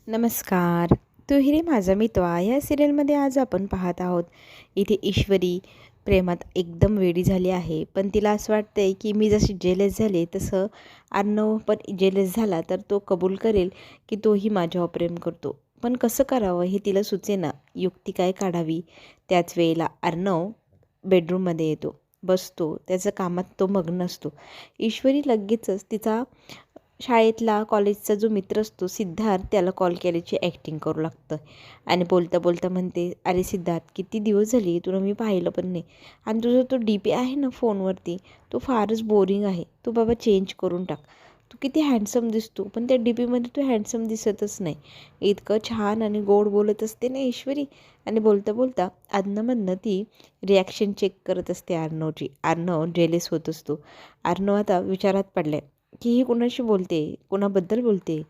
नमस्कार. तू ही रे माझा मितवा या सिरियलमध्ये आज आपण पाहत आहोत. इथे ईश्वरी प्रेमात एकदम वेडी झाली आहे, पण तिला असं वाटतंय की मी जशी जेलस झाले तसं अर्णव पण जेलस झाला तर तो कबूल करेल की तोही माझ्यावर प्रेम करतो. पण कसं करावं हे तिला सुचेना. युक्ती काय काढावी. त्याच वेळेला अर्णव बेडरूममध्ये येतो, बसतो. त्याच्या कामात तो मग्न असतो. ईश्वरी लगेचच तिचा शाळेतला कॉलेजचा जो मित्र असतो सिद्धार्थ त्याला कॉल केल्याची ॲक्टिंग करू लागतं आणि बोलता बोलता म्हणते, अरे सिद्धार्थ, किती दिवस झाली तुला मी पाहिलं पण नाही. आणि तुझा तो डी पी आहे ना फोनवरती, तो फारच बोरिंग आहे. तू बाबा चेंज करून टाक. तू किती हँडसम दिसतो, पण त्या डी पीमध्ये तू हँडसम दिसतच नाही. इतकं छान आणि गोड बोलत असते ना ईश्वरी. आणि बोलता बोलता अधनंमधनं ती रिॲक्शन चेक करत असते अर्णवची. अर्णव जेलेस होत असतो. अर्णव आता विचारात पडलाय की ही कोणाशी बोलते, कोणाबद्दल बोलते.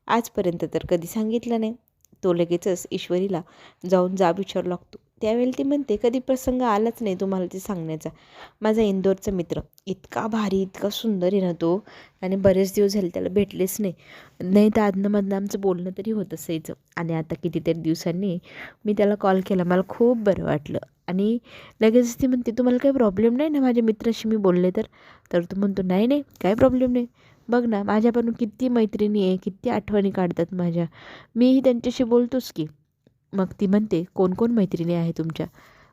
आजपर्यंत तर कधी सांगितलं नाही. तो लगेचच ईश्वरीला जाऊन जाब विचारू लागतो. त्यावेळी ती म्हणते, कधी प्रसंग आलाच नाही तुम्हाला ते सांगण्याचा. माझा इंदोरचा मित्र इतका भारी, इतका सुंदर आहे ना तो. आणि बरेच दिवस झाले त्याला भेटलेच नाही. नाही तर आधनंमधनं आमचं बोलणं तरी होत असायचं. आणि आता कितीतरी दिवसांनी मी त्याला कॉल केला. मला खूप बरं वाटलं. आणि लगेच ती म्हणते, तुम्हाला काही प्रॉब्लेम नाही ना माझ्या मित्राशी मी बोलले तर. तर तो म्हणतो, नाही नाही, काय प्रॉब्लेम नाही. बघ ना, माझ्या पण किती मैत्रिणी आहे, किती आठवणी काढतात माझ्या. मीही त्यांच्याशी बोलतोच की. मग ती म्हणते, कोण कोण मैत्रिणी आहे तुमच्या.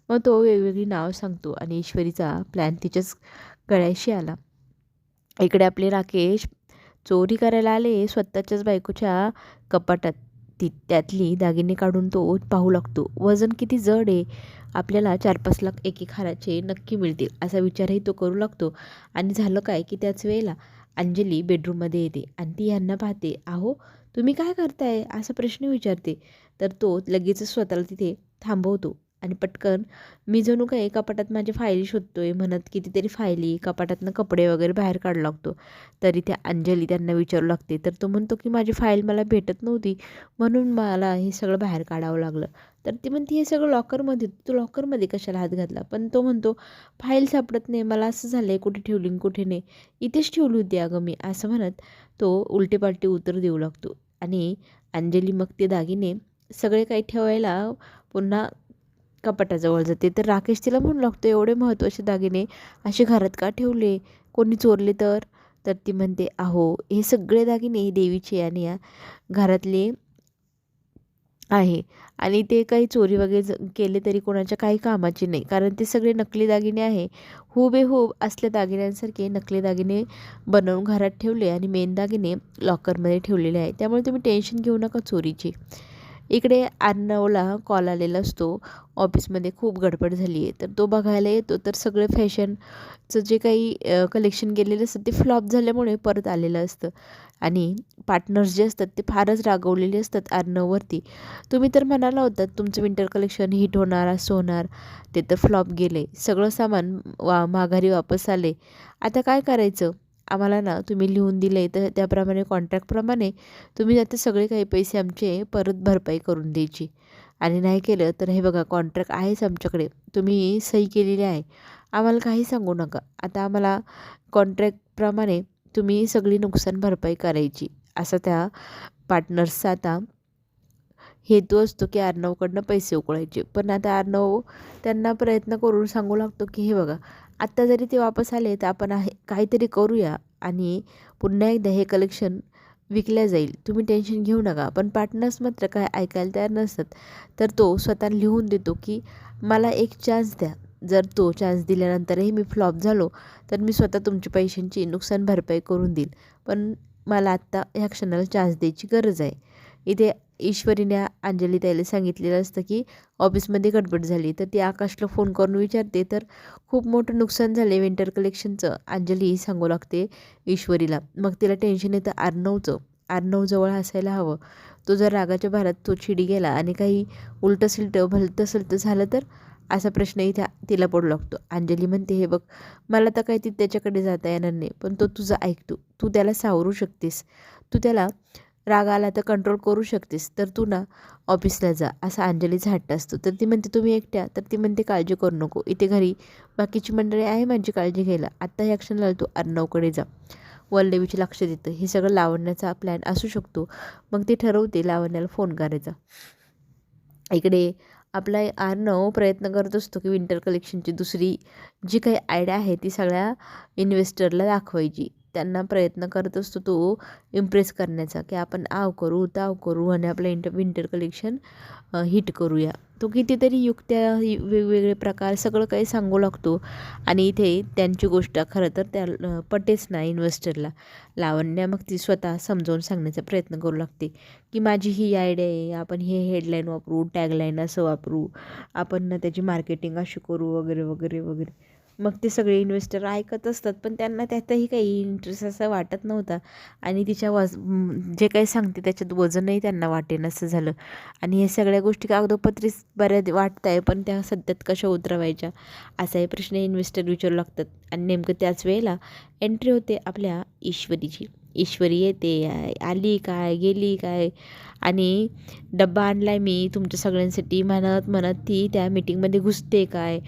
मग तो वेगवेगळी नावं सांगतो आणि ईश्वरीचा प्लॅन तिच्याच गळ्याशी आला. इकडे आपले राकेश चोरी करायला आले स्वतःच्याच बायकोच्या कपाटात. त्यातली दागिने काढून तो पाहू लागतो. वजन किती जड आहे, आपल्याला 4-5 लाख एक एक हाराचे नक्की मिळतील असा विचारही तो करू लागतो. आणि झालं काय की त्याच वेळेला अंजली बेडरूममध्ये येते आणि ती यांना पाहते. अहो, तुम्ही काय करताय असा प्रश्न विचारते. तर तो लगेचच स्वतःला तिथे थांबवतो आणि पटकन, मी जणू काही कपाटात माझ्या फायली शोधतोय म्हणत कितीतरी फायली कपाटातनं कपडे वगैरे बाहेर काढू लागतो. तरी त्या अंजली त्यांना विचारू लागते. तर तो म्हणतो की माझी फाईल मला भेटत नव्हती म्हणून मला हे सगळं बाहेर काढावं लागलं. तर ती म्हणते, हे सगळं लॉकरमध्ये, तू लॉकरमध्ये कशाला हात घातला. पण तो म्हणतो, फाईल सापडत नाही, मला असं झालं आहे, कुठे ठेवली कुठे नाही, इथेच ठेवली होती अगं मी, असं म्हणत तो उलटेपालटे उत्तर देऊ लागतो. आणि अंजली मग ते दागिने सगळे काही ठेवायला पुन्हा कपाटाजवळ जाते. तर राकेश तिला म्हणू लागतो, एवढे महत्त्वाचे दागिने असे घरात का ठेवले, कोणी चोरले तर. तर ती म्हणते, अहो, हे सगळे दागिने देवीचे आणि या घरातले आहे. आणि ते काही चोरी वगैरे केले तरी कोणाच्या काही कामाचे नाही, कारण ते सगळे नकली दागिने आहे. हुबेहूब असल्या दागिन्यांसारखे नकली दागिने बनवून घरात ठेवले आणि मेन दागिने लॉकरमध्ये ठेवलेले आहे. त्यामुळे तुम्ही टेन्शन घेऊ नका चोरीची. इकडे अर्णवला कॉल आलेला असतो. ऑफिसमध्ये खूप गडबड झाली आहे. तर तो बघायला येतो. तर सगळे फॅशनचं जे काही कलेक्शन गेलेलं असतं ते फ्लॉप झाल्यामुळे परत आलेलं असतं. आणि पार्टनर्स जे असतात ते फारच रागवलेले असतात अर्णववरती. तुम्ही तर म्हणाला होतात तुमचं विंटर कलेक्शन हिट होणार, असं होणार, ते तर फ्लॉप गेले. सगळं सामान माघारी वापस आले. आता काय करायचं. आम्हाला ना तुम्ही लिहून दिले तर त्याप्रमाणे कॉन्ट्रॅक्टप्रमाणे तुम्ही आता सगळे काही पैसे आमचे परत भरपाई करून द्यायची. आणि नाही केलं तर हे बघा, कॉन्ट्रॅक्ट आहेच आमच्याकडे, तुम्ही सही केलेली आहे, आम्हाला काही सांगू नका. आता आम्हाला कॉन्ट्रॅक्टप्रमाणे तुम्ही सगळी नुकसान भरपाई करायची, असा त्या पार्टनर्सचा आता हेतू असतो की अर्णवकडनं पैसे उकळायचे. पण आता अर्णव त्यांना प्रयत्न करून सांगू लागतो की हे बघा, आत्ता जरी ते वापस आले तर आपण काहीतरी करूया आणि पुन्हा एकदा हे कलेक्शन विकल्या जाईल, तुम्ही टेन्शन घेऊ नका. पण पार्टनर्स मात्र काय ऐकायला तयार नसतात. तर तो स्वतः लिहून देतो की मला एक चान्स द्या, जर तो चान्स दिल्यानंतरही मी फ्लॉप झालो तर मी स्वतः तुमच्या पैशांची नुकसान भरपाई करून देईल, पण मला आत्ता ह्या क्षणाला चान्स द्यायची गरज आहे. इथे ईश्वरीने अंजली ताईला सांगितलेलं असतं की ऑफिसमध्ये गडबड झाली. तर ती आकाशला फोन करून विचारते. तर खूप मोठं नुकसान झालं आहे विंटर कलेक्शनचं, अंजली सांगू लागते ईश्वरीला. मग तिला टेन्शन येतं अर्णवचं. अर्णवजवळ हसायला हवं. तो जर रागाच्या भारात तो चिडी गेला आणि काही उलटं सिलटं भलतं सलटं झालं तर, असा प्रश्न इथे तिला पडू लागतो. अंजली म्हणते, हे बघ, मला तर काही ती त्याच्याकडे जाता येणार नाही, पण तो तुझं ऐकतो, तू त्याला सावरू शकतेस, तू त्याला राग आला तर कंट्रोल करू शकतेस, तर तू ना ऑफिसला जा, असा अंजलीचा हट्ट असतो. तर ती म्हणते, तुम्ही एकट्या. तर ती म्हणते, काळजी करू नको, इथे घरी बाकीची मंडळी आहे माझी काळजी घ्यायला, आत्ता ह्या क्षणाला तू अर्णवकडे जा. वल्लवीचे लक्ष देतं. हे सगळं लावण्याचा प्लॅन असू शकतो. मग ती ठरवते लावण्याला फोन करायचा. इकडे आपला आर्नव प्रयत्न करत असतो की विंटर कलेक्शनची दुसरी जी काही आयडिया आहे ती सगळ्या इन्व्हेस्टरला दाखवायची. त्यांना प्रयत्न करत असतो तो इम्प्रेस करण्याचा की आपण आव करू ताव करू आणि आपलं विंटर कलेक्शन हिट करूया. तो कितीतरी युक्त्या वेगवेगळे प्रकार सगळं काही सांगू लागतो आणि इथे त्यांची गोष्ट खरं तर त्या पटेच ना इन्व्हेस्टरला. लावण्या मग ती स्वतः समजावून सांगण्याचा प्रयत्न करू लागते की माझी ही आयडिया आहे, आपण हे हेडलाईन वापरू, टॅगलाईन असं वापरू, आपण ना त्याची मार्केटिंग अशी करू वगैरे वगैरे वगैरे. मग ते सगळे इन्व्हेस्टर ऐकत असतात पण त्यांना त्यातही काही इंटरेस्ट असं वाटत नव्हता आणि तिच्या जे काही सांगते त्याच्यात वजनही त्यांना वाटेनासं झालं. आणि हे सगळ्या गोष्टी कागदोपत्रीच बऱ्याच वाटत आहे पण त्या सत्यात कशा उतरवायच्या असाही प्रश्न इन्व्हेस्टर विचारू लागतात. आणि नेमकं त्याच वेळेला एंट्री होते आपल्या ईश्वरीची. ईश्वरी येते, आली काय गेली काय आणि डब्बा आणलाय मी तुमच्या सगळ्यांसाठी म्हणत म्हणत ती त्या मीटिंगमध्ये घुसते काय.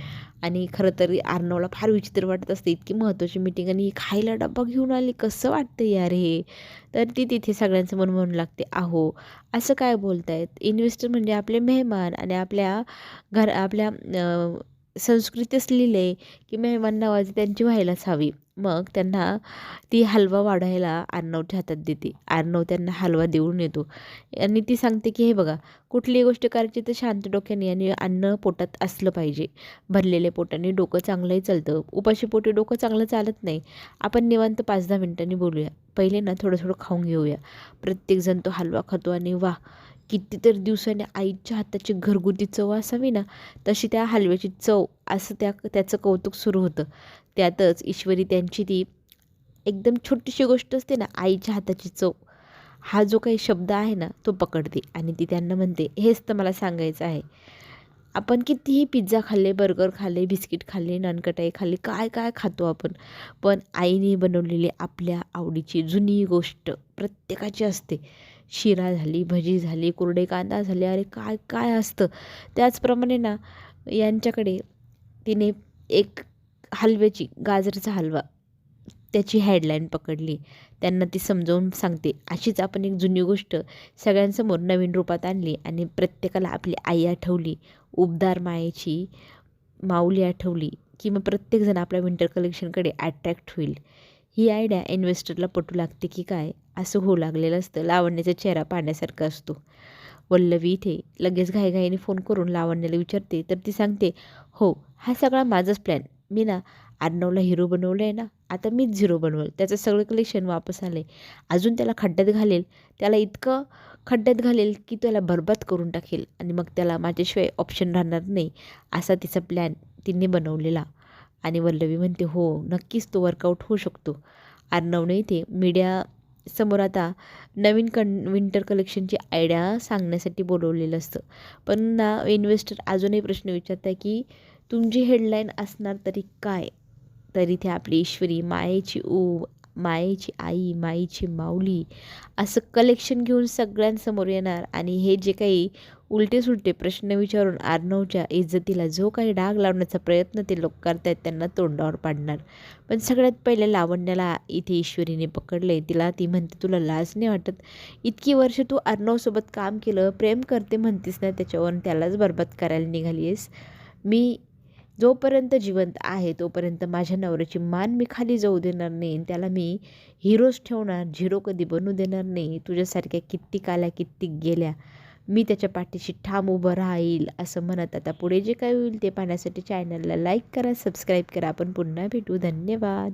आणि खरं तर अर्णवला फार विचित्र वाटत असते, इतकी महत्त्वाची मीटिंग आणि खायला डब्बा घेऊन आली, कसं वाटतं यार हे. तर ती तिथे सगळ्यांसमोर म्हणू लागते, अहो असं काय बोलतायत, इन्व्हेस्टर म्हणजे आपले मेहमान आणि आपल्या संस्कृतीच लिहिलं आहे की मेहमान नवाजी त्यांची व्हायलाच हवी. मग त्यांना ती हलवा वाढायला अर्णवच्या हातात देते. अर्णव त्यांना हलवा देऊन येतो आणि ती सांगते की हे बघा, कुठलीही गोष्ट करायची तर शांत डोक्याने आणि अन्न पोटात असलं पाहिजे. भरलेल्या पोटाने डोकं चांगलंही चालतं, उपाशी पोटी डोकं चांगलं चालत नाही. आपण निवांत 5-10 मिनिटांनी बोलूया. पहिले ना थोडं थोडं खाऊन घेऊया. प्रत्येकजण तो हलवा खातो आणि वाह, कितीतरी दिवसांनी आईच्या हाताची घरगुती चव असावी ना तशी त्या हलव्याची चव, असं त्याचं कौतुक सुरू होतं. त्यातच ईश्वरी त्यांची ती एकदम छोटीशी गोष्ट असते ना, आईच्या हाताची चव, हा जो काही शब्द आहे ना तो पकडते आणि ती त्यांना म्हणते, हेच तर मला सांगायचं आहे. आपण कितीही पिझ्झा खाल्ले, बर्गर खाल्ले, बिस्किट खाल्ले, नानकटाई खाल्ली, काय काय खातो आपण, पण आईने बनवलेली आपल्या आवडीची जुनी गोष्ट प्रत्येकाची असते. शिरा झाली, भजी झाली, कुरडे कांदा झाले, अरे काय काय असतं. त्याचप्रमाणे ना यांच्याकडे तिने एक हलव्याची, गाजराचा हलवा, त्याची हेडलाईन पकडली. त्यांना ती समजावून सांगते, अशीच आपण एक जुनी गोष्ट सगळ्यांसमोर नवीन रूपात आणली आणि प्रत्येकाला आपली आई आठवली, उबदार मायेची माऊली आठवली की मग प्रत्येकजण आपल्या विंटर कलेक्शनकडे अट्रॅक्ट होईल. ही आयडिया इन्व्हेस्टरला पटू लागते की काय, असं होऊ लागलेलं असतं. लावण्याचा चेहरा पाहण्यासारखा असतो. वल्लवी इथे लगेच घाईघाईने फोन करून लावण्याला विचारते, तर ती सांगते, हो हा सगळा माझाच प्लॅन. मी ना अर्णवला हिरो बनवलं आहे ना, आता मीच झिरो बनवलं. त्याचं सगळं कलेक्शन वापस आलं आहे. अजून त्याला खड्ड्यात घालेल, त्याला इतकं खड्ड्यात घालेल की त्याला बरबाद करून टाकेल आणि मग त्याला माझ्याशिवाय ऑप्शन राहणार नाही, असा तिचा प्लॅन तिने बनवलेला. आणि वल्लवी म्हणते, हो नक्कीच तो वर्कआउट होऊ शकतो. अर्णवने इथे मीडिया समोर आता नवीन विंटर कलेक्शनची आयडिया सांगण्यासाठी बोलवलेलं असतं. पण ना इन्व्हेस्टर अजूनही प्रश्न विचारत आहे की तुमची हेडलाईन असणार तरी काय. तर इथे आपली ईश्वरी, मायेची ऊब, मायेची आई, माईची माऊली असं कलेक्शन घेऊन सगळ्यांसमोर येणार आणि हे जे काही उलटे सुलटे प्रश्न विचारून अर्णवच्या इज्जतीला जो काही डाग लावण्याचा प्रयत्न ते लोक करतायत त्यांना तोंडावर पाडणार. पण सगळ्यात पहिले लावण्याला इथे ईश्वरीने पकडले. तिला ती म्हणते, तुला लाज नाही वाटत, इतकी वर्ष तू अर्णवसोबत काम केलं, प्रेम करते म्हणतेस ना त्याच्यावर, त्यालाच बरबाद करायला निघाली आहेस. मी जोपर्यंत जिवंत आहे तोपर्यंत माझ्या नवऱ्याची मान मी खाली जाऊ देणार नाही, त्याला मी हिरोच ठेवणार, झिरो कधी बनू देणार नाही. तुझ्यासारख्या कित्येक आल्या कित्येक गेल्या, मी त्याच्या पाठीशी ठाम उभं राहील असं म्हणत आता पुढे जे काय होईल ते पाहण्यासाठी चॅनलला लाईक करा, सबस्क्राईब करा. आपण पुन्हा भेटू. धन्यवाद.